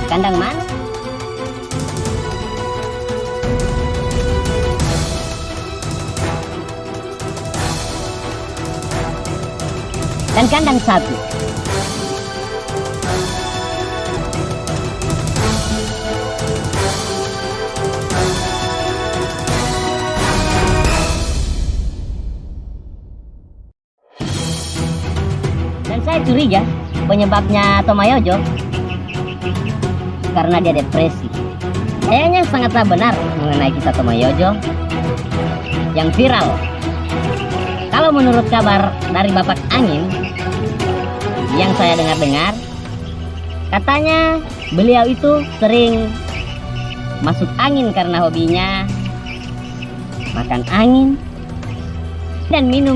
kandang mana? Dan kandang sapi. Dan saya curiga penyebabnya Tomayojo karena dia depresi. Kayaknya sangatlah benar mengenai kisah Tomayojo yang viral. Kalau menurut kabar dari Bapak Angin yang saya dengar-dengar, katanya beliau itu sering masuk angin karena hobinya makan angin dan minum